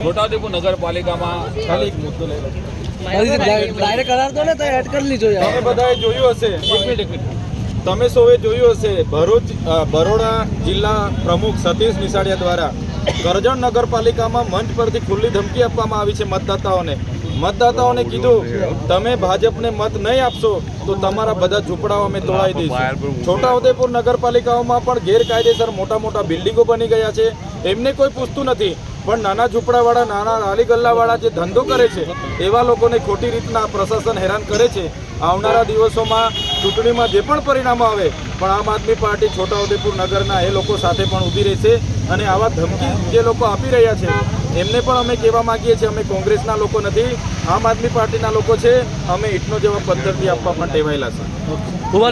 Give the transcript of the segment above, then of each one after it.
છોટાઉદેપુર નગરપાલિકામાં ખાલી એક મુદ્દો લઈ લો. ડાયરેક્ટ કરાર દો ને તો એડ કરી લીજો યાર. તમે બધાએ જોયું હશે, તમે સૌએ જોયું હશે, બરોડા જિલ્લા પ્રમુખ સતીશ નિશાળિયા દ્વારા કરજણ નગરપાલિકામાં મંચ પરથી ખુલ્લી ધમકી આપવામાં આવી છે મતદાતાઓને કીધું તમે ભાજપને મત નહીં આપશો તો તમારા બધા ઝૂંપડાઓ અમે તોડાવી દઈશું. છોટાઉદેપુર નગરપાલિકાઓમાં પણ ગેરકાયદેસર મોટા બિલ્ડિંગો બની ગયા છે, એમને કોઈ પૂછતું નથી. પણ નાના ઝૂંપડાવાળા, નાના નાલી ગલ્લાવાળા જે ધંધો કરે છે એવા લોકોને ખોટી રીતના પ્રશાસન હેરાન કરે છે. આવનારા દિવસોમાં ચૂંટણીમાં જે પણ પરિણામો આવે પણ આમ આદમી પાર્ટી છોટાઉદેપુર નગરના એ લોકો સાથે પણ ઊભી રહેશે. અને આવા ધમકી જે લોકો આપી રહ્યા છે એમને પણ અમે કહેવા માંગીએ છીએ, અમે કોંગ્રેસના લોકો નથી, આમ આદમી પાર્ટીના લોકો છે. અમે ઈંટનો જવાબ પદ્ધતિ આપવા પણ ટેવાયેલા છે.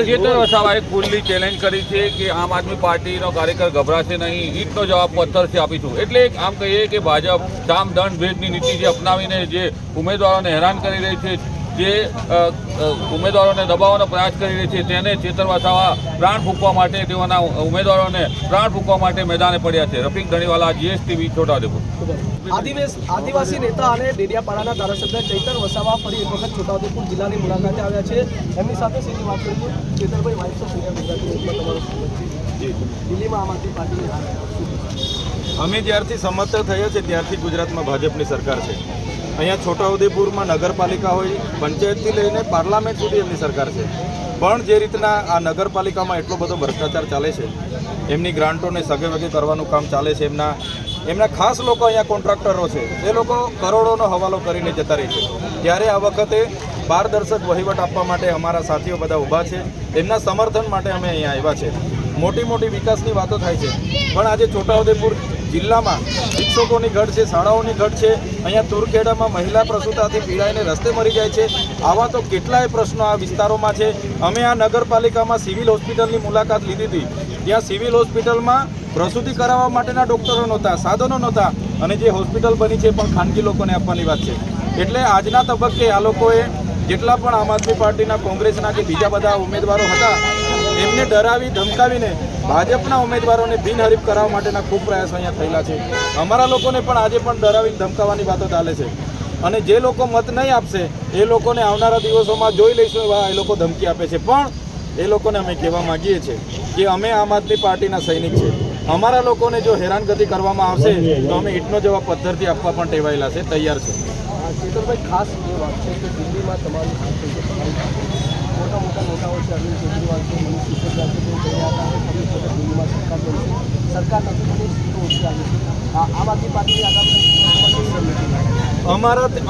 ચેતર વસાવાએ ખુલ્લી ચેલેન્જ કરી છે કે આમ આદમી પાર્ટીનો કાર્યકર ગભરાશે નહીં, ઈંટનો જવાબ પથ્થરથી આપીશું. એટલે આમ કહીએ કે ભાજપ સામ દંડ ભેદની નીતિ જે અપનાવીને જે ઉમેદવારોને હેરાન કરી રહી છે, જે ઉમેદવારોને દબાવવાનો પ્રયાસ કરી રહી છે, તેને ચેતર વસાવા પ્રાણ ફૂંકવા માટે, તેઓના ઉમેદવારોને પ્રાણ ફૂંકવા માટે મેદાને પડ્યા છે. રફીક ધણીવાલા, GSTV, છોટાઉદેપુર. આદિવાસી નેતા અને ડેડિયાપાડાના ધારાસભ્ય ચૈતર વસાવા ફરી એક વખત છોટાઉદેપુર જિલ્લાની મુલાકાતે આવ્યા છે. એમની સાથે સીધી વાત કરીએ. Chaitarbhai, wife of India Gujarati દિલ્હીમાં આમ આદમી પાર્ટીની અમે જ્યારથી સમર્થ થયા છે ત્યારથી ગુજરાતમાં ભાજપની સરકાર છે. અહીંયા છોટાઉદેપુરમાં નગરપાલિકા હોય, પંચાયતથી લઈને પાર્લામેન્ટ સુધી એમની સરકાર છે. પણ જે રીતના આ નગરપાલિકામાં એટલો બધો ભ્રષ્ટાચાર ચાલે છે, એમની ગ્રાન્ટોને સગે વગે કરવાનું કામ ચાલે છે, એમના ખાસ લોકો અહીંયા કોન્ટ્રાક્ટરો છે, એ લોકો કરોડોનો હવાલો કરીને જતા રહે છે. ત્યારે આ વખતે પારદર્શક વહીવટ આપવા માટે અમારા સાથીઓ બધા ઊભા છે, એમના સમર્થન માટે અમે અહીંયા આવ્યા છે. મોટી વિકાસની વાતો થાય છે, પણ આજે છોટાઉદેપુર જિલ્લામાં શિક્ષકોની ઘટ છે, શાળાઓની ઘટ છે. અહીંયા તુરખેડામાં મહિલા પ્રસૂતાથી પીડાઈને રસ્તે મરી જાય છે. આવા તો કેટલાય પ્રશ્નો આ વિસ્તારોમાં છે. અમે આ નગરપાલિકામાં સિવિલ હોસ્પિટલની મુલાકાત લીધી હતી. ત્યાં સિવિલ હોસ્પિટલમાં પ્રસૂતિ કરાવવા માટેના ડૉક્ટરો નહોતા, સાધનો નહોતા, અને જે હોસ્પિટલ બની છે પણ ખાનગી લોકોને આપવાની વાત છે. એટલે આજના તબક્કે આ લોકોએ જેટલા પણ આમ આદમી પાર્ટીના, કોંગ્રેસના કે બીજા બધા ઉમેદવારો હતા એમને ડરાવી ધમકાવીને ભાજપના ઉમેદવારોને બિનહરીફ કરાવવા માટેના ખૂબ પ્રયાસો અહીંયા થયેલા છે. અમારા લોકોને પણ આજે પણ ડરાવીને ધમકાવવાની વાતો ચાલે છે. અને જે લોકો મત નહીં આપશે એ લોકોને આવનારા દિવસોમાં જોઈ લઈશું એવા એ લોકો ધમકી આપે છે. પણ એ લોકોને અમે કહેવા માગીએ છીએ કે અમે આમ આદમી પાર્ટીના સૈનિક છે. અમારા લોકોને જો હેરાનગતિ કરવામાં આવશે તો અમે ઈંટનો જવાબ પથ્થરથી આપવા પણ ટેવાયેલા છે, તૈયાર છે. ચેતરભાઈ, ખાસ એ વાત છે કે દિલ્હીમાં તમારું મોટા નેતાઓ છે, અરવિંદ કેજરીવાલ છે, મનીષ સિસોદિયા છે, તે કહી રહ્યા હતા દિલ્હીમાં સરકાર બનશે, સરકાર નથી બની, સીટો ઓછી આવી છે. આમ આદમી પાર્ટી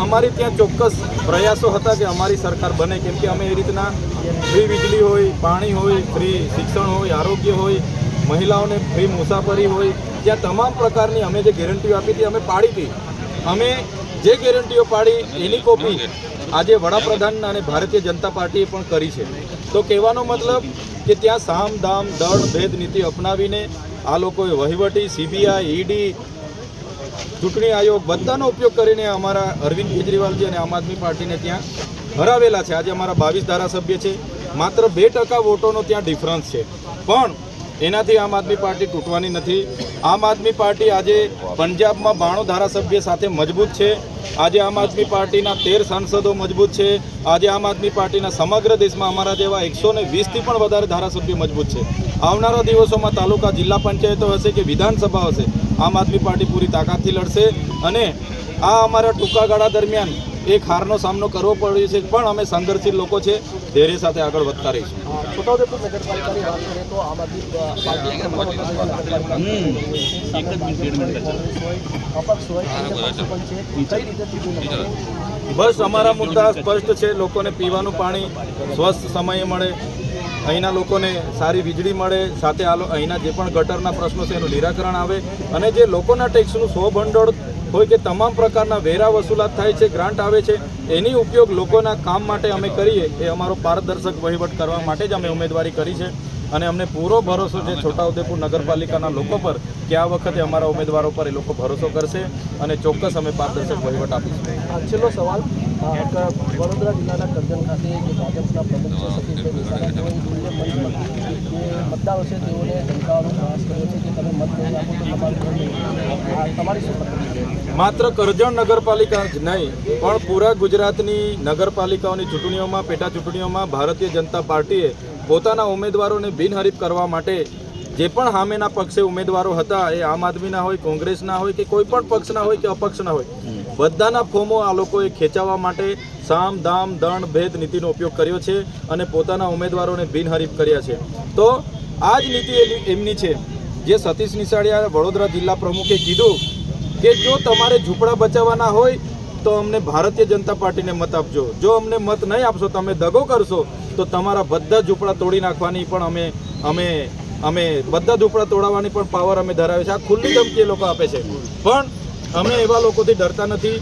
અમારી ત્યાં ચોક્કસ પ્રયાસો હતા કે અમારી સરકાર બને, કેમ કે અમે એ રીતના ફ્રી વીજળી હોય, પાણી હોય, ફ્રી શિક્ષણ હોય, આરોગ્ય હોય, મહિલાઓને ફ્રી મુસાફરી હોય, ત્યાં તમામ પ્રકારની અમે જે ગેરંટીઓ આપી હતી અમે પાડી હતી. અમે જે ગેરંટીઓ પાડી એની કોપી આજે વડાપ્રધાન અને ભારતીય જનતા પાર્ટીએ પણ કરી છે. તો કહેવાનો મતલબ કે ત્યાં સામ દામ દળ ભેદ નીતિ અપનાવીને આ લોકોએ વહીવટી, CBI, ED, ચૂંટણી આયોગ બધાનો ઉપયોગ કરીને અમારા અરવિંદ કેજરીવાલજી અને આમ આદમી પાર્ટીને ત્યાં હરાવેલા છે. આજે અમારા 22 ધારાસભ્ય છે, માત્ર 2% વોટોનો ત્યાં ડિફરન્સ છે. પણ એનાથી આમ આદમી પાર્ટી તૂટવાની નથી. આમ આદમી પાર્ટી આજે પંજાબમાં 92 ધારાસભ્ય સાથે મજબૂત છે. આજે આમ આદમી પાર્ટીના 13 સાંસદો મજબૂત છે. આજે આમ આદમી પાર્ટીના સમગ્ર દેશમાં અમારા જેવા 120થી પણ વધારે ધારાસભ્યો મજબૂત છે. આવનારા દિવસોમાં તાલુકા, જિલ્લા પંચાયતો હશે કે વિધાનસભા હશે, આમ આદમી પાર્ટી પૂરી તાકાતથી લડશે. અને આ અમારા ટૂંકા ગાળા દરમિયાન એક હારનો સામનો કરવો પડ્યો છે, પણ અમે સંઘર્ષશીલ લોકો છે, ધૈર્ય સાથે આગળ વધતા રહીશું. છોટાઉદેપુર નગરપાલિકાની વાત કરીએ તો આમ આદમી બસ અમારા મુદ્દા સ્પષ્ટ છે. લોકોને પીવાનું પાણી સ્વસ્થ સમયે મળે, અહીંના લોકોને સારી વીજળી મળે, સાથે અહીંના જે પણ ગટરના પ્રશ્નો છે એનું નિરાકરણ આવે, અને જે લોકોના ટેક્સનું 100 ભંડોળ હોય કે તમામ પ્રકારના વેરા વસૂલાત થાય છે, ગ્રાન્ટ આવે છે, એની ઉપયોગ લોકોના કામ માટે અમે કરીએ. એ અમારો પારદર્શક વહીવટ કરવા માટે જ અમે ઉમેદવારી કરી છે. અને અમને પૂરો ભરોસો છે છોટાઉદેપુર નગરપાલિકાના લોકો પર કે આ વખતે અમારા ઉમેદવારો પર એ લોકો ભરોસો કરશે અને ચોક્કસ અમે પારદર્શક વહીવટ આપીશું. છેલ્લો સવાલ, વડોદરા જિલ્લાના કરજણ ખાતે જે ભાજપના પ્રમુખ છે સતીશભાઈ મેસાણા જે મતદારો છે તેઓને ધમકાવવાનો પ્રયાસ કર્યો છે કે તમે મત નહીં આપો તો તમારી શું પ્રતિક્રિયા? માત્ર કરજણ નગરપાલિકા જ નહીં પણ પૂરા ગુજરાતની નગરપાલિકાઓની ચૂંટણીઓમાં પેટા ચૂંટણીઓમાં ભારતીય જનતા પાર્ટીએ પોતાના ઉમેદવારોને બિનહરીફ કરવા માટે જે પણ સામેના પક્ષે ઉમેદવારો હતા, એ આમ આદમીના હોય, કોંગ્રેસના હોય કે કોઈ પણ પક્ષના હોય કે અપક્ષના હોય, બધાના ફોર્મો આ લોકોએ ખેંચાવવા માટે સામ દામ દંડ ભેદ નીતિનો ઉપયોગ કર્યો છે અને પોતાના ઉમેદવારોને બિનહરીફ કર્યા છે. તો આ જ નીતિ એમની છે. જે સતીશ નિશાળિયા વડોદરા જિલ્લા પ્રમુખે કીધું કે જો તમારે ઝૂંપડા બચાવવાના હોય તો અમને ભારતીય જનતા પાર્ટીને મત આપજો, જો અમને મત નહીં આપશો, તમે દગો કરશો તો તમારા બધા ઝૂંપડા તોડી નાખવાની પણ અમે બધા ઝૂંપડા તોડાવવાની પણ પાવર અમે ધરાવે છે. આ ખુલ્લી ધમકી એ લોકો આપે છે. પણ અમે એવા લોકોથી ડરતા નથી.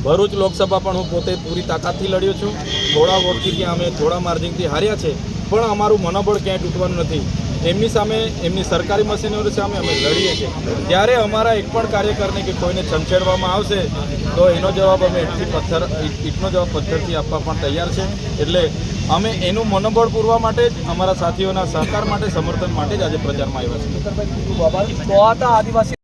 ભરૂચ લોકસભા પણ હું પોતે પૂરી તાકાતથી લડ્યો છું. થોડા વોટથી ત્યાં અમે થોડા માર્જિનથી હાર્યા છે, પણ અમારું મનોબળ ક્યાંય તૂટવાનું નથી. એમની સામે, એમની સરકારી મશીનરી સામે અમે લડીએ છીએ. ત્યારે અમારા એક પણ કાર્યકરને કે કોઈને છંછેડવામાં આવશે તો એનો જવાબ અમે ઈંટનો જવાબ પથ્થરથી આપવા પણ તૈયાર છે. એટલે અમે એનું મનોબળ પૂરવા માટે જ, અમારા સાથીઓના સહકાર માટે, સમર્થન માટે જ આજે પ્રચારમાં આવ્યા છીએ. તો આ હતા આદિવાસી